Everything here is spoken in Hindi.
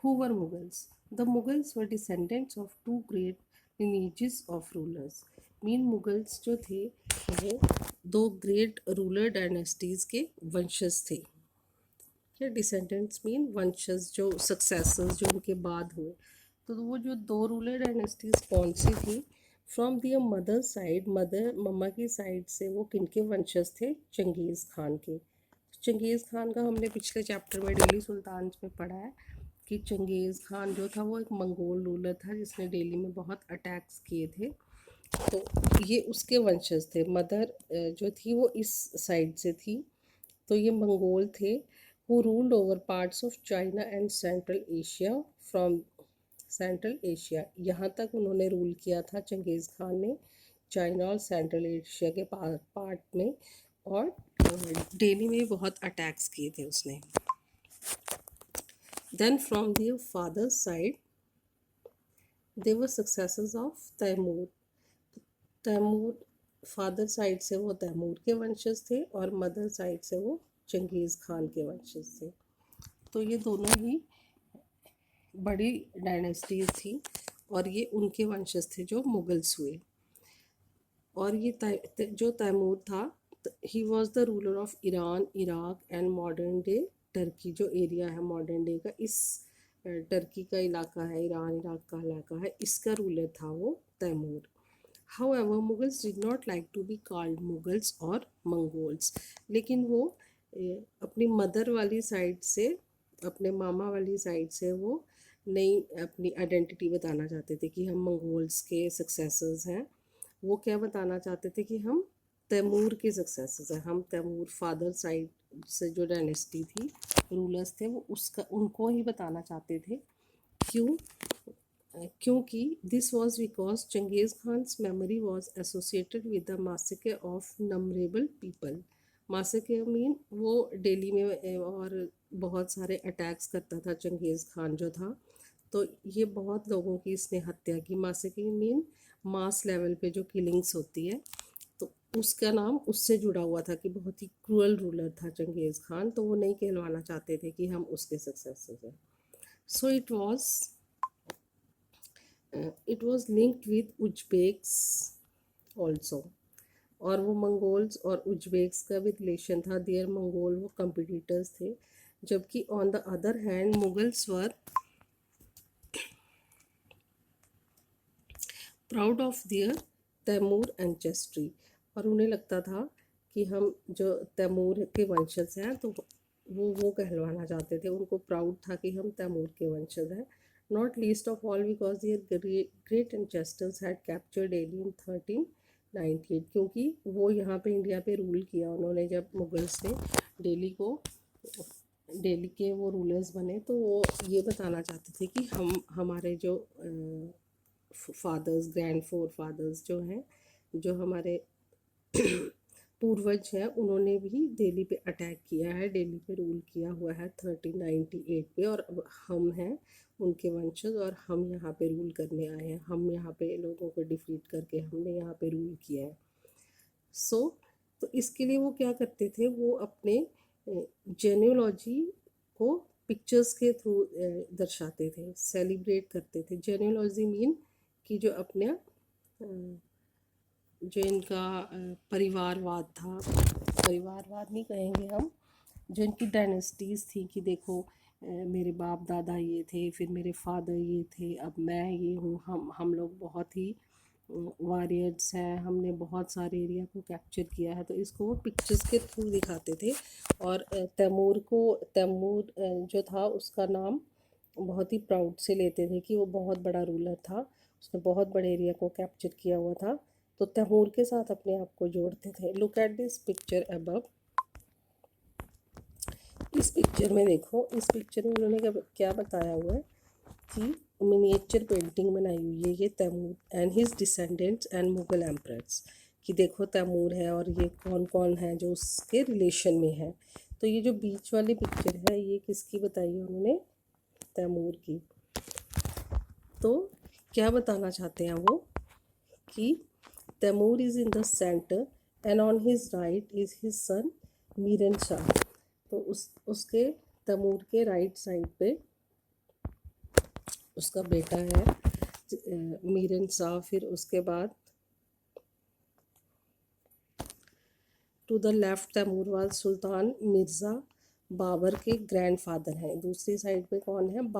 Who were Mughals? The Mughals were descendants of two great lineages of rulers. Mean Mughals जो थे वो दो ग्रेट रूलर डायनेस्टीज के वंशज थे. क्या डिसेंडेंट्स मीन वंशज, जो सक्सेसर्स जो उनके बाद हुए. तो वो जो दो रूलर डायनेस्टीज कौन सी थी? From their mother side, mother mamma की साइड से वो किनके वंशज थे? चंगेज़ खान के. चंगेज़ खान का हमने पिछले चैप्टर में दिल्ली सुल्तान में पढ़ा है कि चंगेज़ खान जो था वो एक मंगोल रूलर था जिसने दिल्ली में बहुत अटैक्स किए थे. तो ये उसके वंशज थे. मदर जो थी वो इस साइड से थी. तो ये मंगोल थे who ruled over parts of China and Central Asia. From central Asia यहाँ तक उन्होंने रूल किया था चंगेज़ खान ने, चाइना और सेंट्रल एशिया के पार्ट में. और दिल्ली में बहुत अटैक्स किए थे उसने. Then from their father side they were successors of Timur. Timur father side से वो तैमूर के वंशज थे और मदर साइड से वो चंगेज़ खान के वंशज थे. तो ये दोनों ही बड़ी डायनेस्टीज थी और ये उनके वंशज थे जो मुगल्स हुए. और ये जो तैमूर था, he was the ruler of Iran, Iraq and modern day Turkey. जो एरिया है मॉडर्न डे का, इस टर्की का इलाका है, ईरान इराक का इलाका है, इसका रूलर था वो Taimur. However, Mughals did not like to be called Mughals और मंगोल्स. लेकिन वो अपनी मदर वाली साइड से, अपने मामा वाली साइड से वो नई अपनी आइडेंटिटी बताना चाहते थे कि हम मंगोल्स के सक्सेसर्स हैं. वो क्या बताना चाहते थे कि हम तैमूर के सक्सेसर्स हैं. हम तैमूर फादर साइड से जो डायनेस्टी थी, रूलर्स थे, वो उसका उनको ही बताना चाहते थे. क्यों? क्योंकि this was because Genghis Khan's memory was associated with the massacre of numerable people. Massacre mean वो दिल्ली में और बहुत सारे अटैक्स करता था चंगेज़ खान जो था. तो ये बहुत लोगों की इसने हत्या की. मासिके मीन मास लेवल पे जो किलिंग्स होती है, तो उसका नाम उससे जुड़ा हुआ था कि बहुत ही क्रूअल रूलर था चंगेज़ खान. तो वो नहीं कहलवाना चाहते थे कि हम उसके सक्सेसर हैं. So it was linked with Uzbeks also. और वो मंगोल्स और उज्बेक्स का भी रिलेशन था. देयर मंगोल वो कंपिटिटर्स थे. जबकि on the other hand Mughals were proud of their Timur ancestry. और उन्हें लगता था कि हम जो तैमूर के वंशज हैं, तो वो कहलवाना चाहते थे. उनको प्राउड था कि हम तैमूर के वंशज हैं. Not least of all because their great ancestors had captured Delhi in 1398. क्योंकि वो यहाँ पे इंडिया पे रूल किया उन्होंने. जब मुगल्स ने दिल्ली के वो रूलर्स बने, तो वो ये बताना चाहते थे कि हम हमारे जो फादर्स, ग्रैंड फोर फादर्स जो हैं, जो हमारे पूर्वज हैं, उन्होंने भी दिल्ली पे अटैक किया है, दिल्ली पे रूल किया हुआ है 1398 पे. और अब हम हैं उनके वंशज और हम यहाँ पे रूल करने आए हैं. हम यहाँ पे लोगों को डिफीट करके हमने यहाँ पे रूल किया है. तो इसके लिए वो क्या करते थे, वो अपने जेन्योलॉजी को पिक्चर्स के थ्रू दर्शाते थे, सेलिब्रेट करते थे. जेन्योलॉजी मीन कि जो अपने जो इनका परिवारवाद था, परिवारवाद नहीं कहेंगे हम, जो इनकी डायनेस्टीज़ थी कि देखो मेरे बाप दादा ये थे, फिर मेरे फादर ये थे, अब मैं ये हूँ. हम लोग बहुत ही वॉरियर्स हैं, हमने बहुत सारे एरिया को कैप्चर किया है. तो इसको वो पिक्चर्स के थ्रू दिखाते थे. और तैमूर जो था उसका नाम बहुत ही प्राउड से लेते थे कि वो बहुत बड़ा रूलर था, उसने बहुत बड़े एरिया को कैप्चर किया हुआ था. तो तैमूर के साथ अपने आप को जोड़ते थे. Look at this picture above. इस पिक्चर में देखो, इस पिक्चर में उन्होंने क्या बताया हुआ है कि मिनिएचर पेंटिंग बनाई हुई है. ये Timur and his descendants and Mughal emperors. कि देखो तैमूर है और ये कौन कौन है जो उसके रिलेशन में है. तो ये जो बीच वाली पिक्चर है, ये किसकी बताई है उन्होंने? तैमूर की. तो क्या बताना चाहते हैं वो कि Timur is in the centre and on his right is his son Miran Shah. तो उसके तैमूर के राइट साइड पे उसका बेटा है मीरन शाह। फिर उसके बाद to the left Timur was सुल्तान मिर्ज़ा बाबर के ग्रैंडफादर हैं। दूसरी साइड पे कौन है?